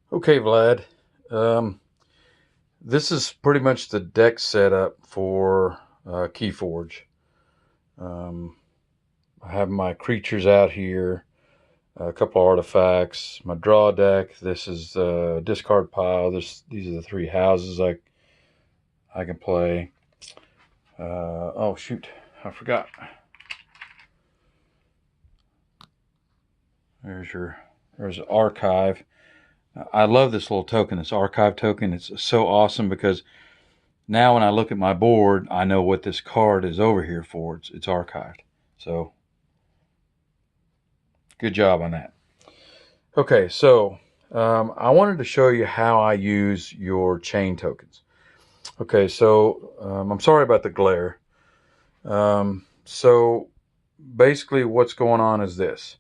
Okay, Vlad. Um, this is pretty much the deck setup for Keyforge. Um, I have my creatures out here, a couple of artifacts, my draw deck. This is the discard pile. These are the three houses I can play. Oh shoot, I forgot. There's there's archive. I love this little token, this archive token. It's so awesome because now when I look at my board, I know what this card is over here for. It's archived. So good job on that. Okay, so I wanted to show you how I use your chain tokens. Okay, so I'm sorry about the glare. So basically what's going on is this.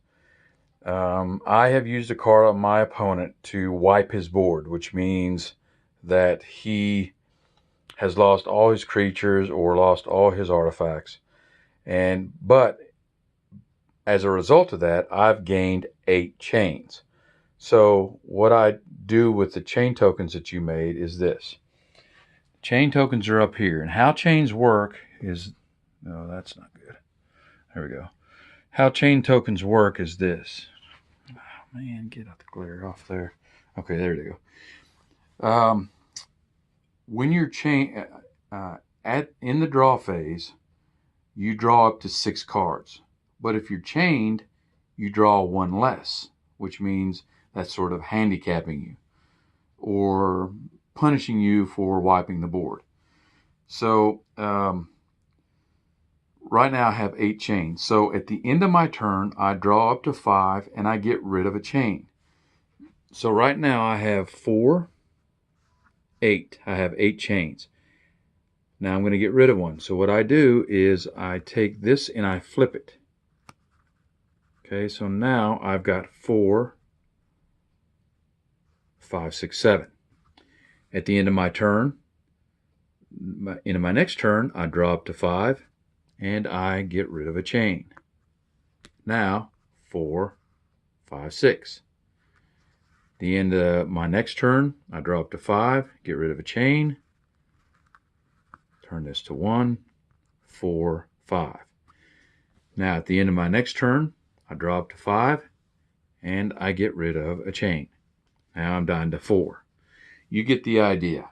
I have used a card on my opponent to wipe his board, which means that he has lost all his creatures or lost all his artifacts. But as a result of that, I've gained 8 chains. So what I do with the chain tokens that you made is this. Chain tokens are up here. And how chains work is, no, that's not good. There we go. How chain tokens work is this. Oh, man, get out the glare off there. Okay, there you go. When you're in the draw phase, you draw up to 6 cards. But if you're chained, you draw one less, which means that's sort of handicapping you or punishing you for wiping the board. So right now I have 8 chains. So at the end of my turn, I draw up to 5 and I get rid of a chain. So right now I have 4, 8. I have 8 chains. Now I'm going to get rid of one. So what I do is I take this and I flip it. Okay, so now I've got 4, 5, 6, 7. At the end of my turn, into my next turn, I draw up to 5 and I get rid of a chain. Now 4, 5, 6. The end of my next turn, I draw up to 5, get rid of a chain, turn this to 1, 4, 5. Now at the end of my next turn, I draw up to 5 and I get rid of a chain. Now I'm down to 4. You get the idea.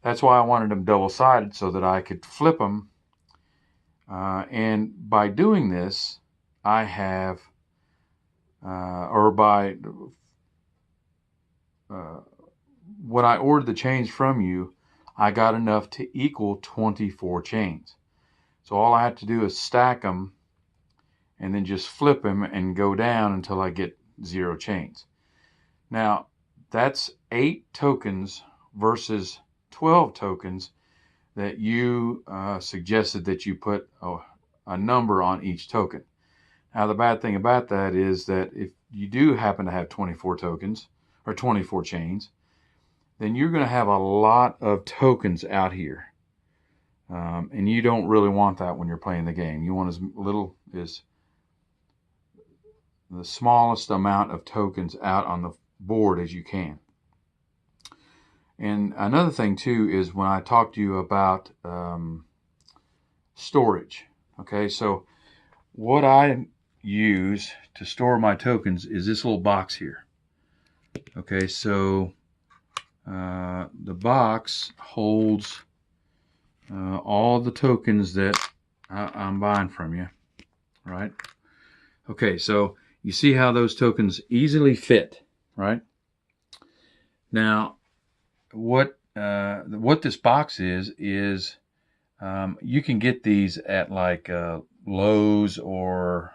That's why I wanted them double-sided so that I could flip them. And by doing this, I have, when I ordered the chains from you, I got enough to equal 24 chains. So all I have to do is stack them and then just flip them and go down until I get 0 chains. Now, that's 8 tokens versus 12 tokens that you suggested that you put a number on each token. Now, the bad thing about that is that if you do happen to have 24 tokens or 24 chains, then you're going to have a lot of tokens out here. And you don't really want that when you're playing the game. You want as little as the smallest amount of tokens out on the board as you can. And another thing too is when I talk to you about storage. Okay, so what I use to store my tokens is this little box here. Okay, so the box holds all the tokens that I'm buying from you, right? Okay, so you see how those tokens easily fit, right? Now, what this box is you can get these at like Lowe's or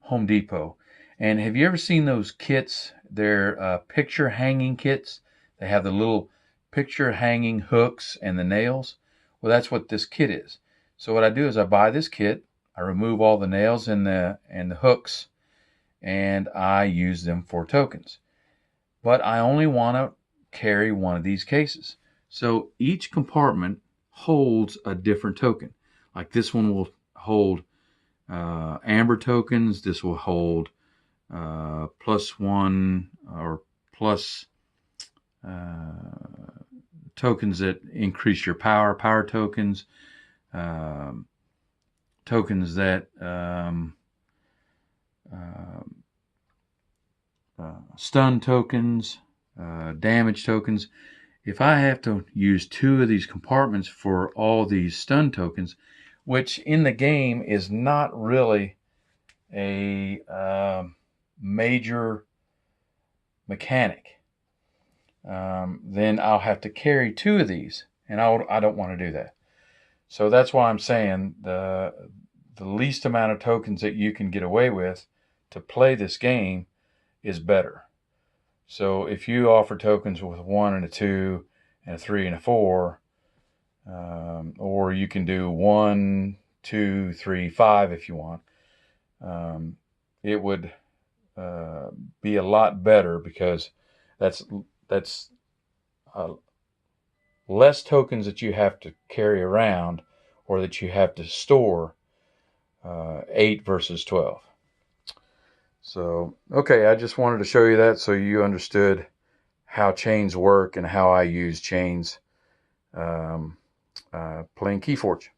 Home Depot. And have you ever seen those kits? They're picture hanging kits. They have the little picture hanging hooks and the nails. Well, that's what this kit is. So what I do is I buy this kit, I remove all the nails and the hooks, and I use them for tokens. But I only want to carry one of these cases. So each compartment holds a different token. Like this one will hold amber tokens. This will hold +1 or plus tokens that increase your power tokens, tokens that stun tokens, damage tokens. If I have to use 2 of these compartments for all these stun tokens, which in the game is not really a major mechanic, then I'll have to carry 2 of these, and I don't want to do that. So that's why I'm saying the least amount of tokens that you can get away with to play this game is better. So if you offer tokens with 1 and a 2 and a 3 and a 4, or you can do 1, 2, 3, 5 if you want, it would be a lot better, because that's less tokens that you have to carry around or that you have to store, 8 versus 12. So, okay, I just wanted to show you that so you understood how chains work and how I use chains playing Keyforge.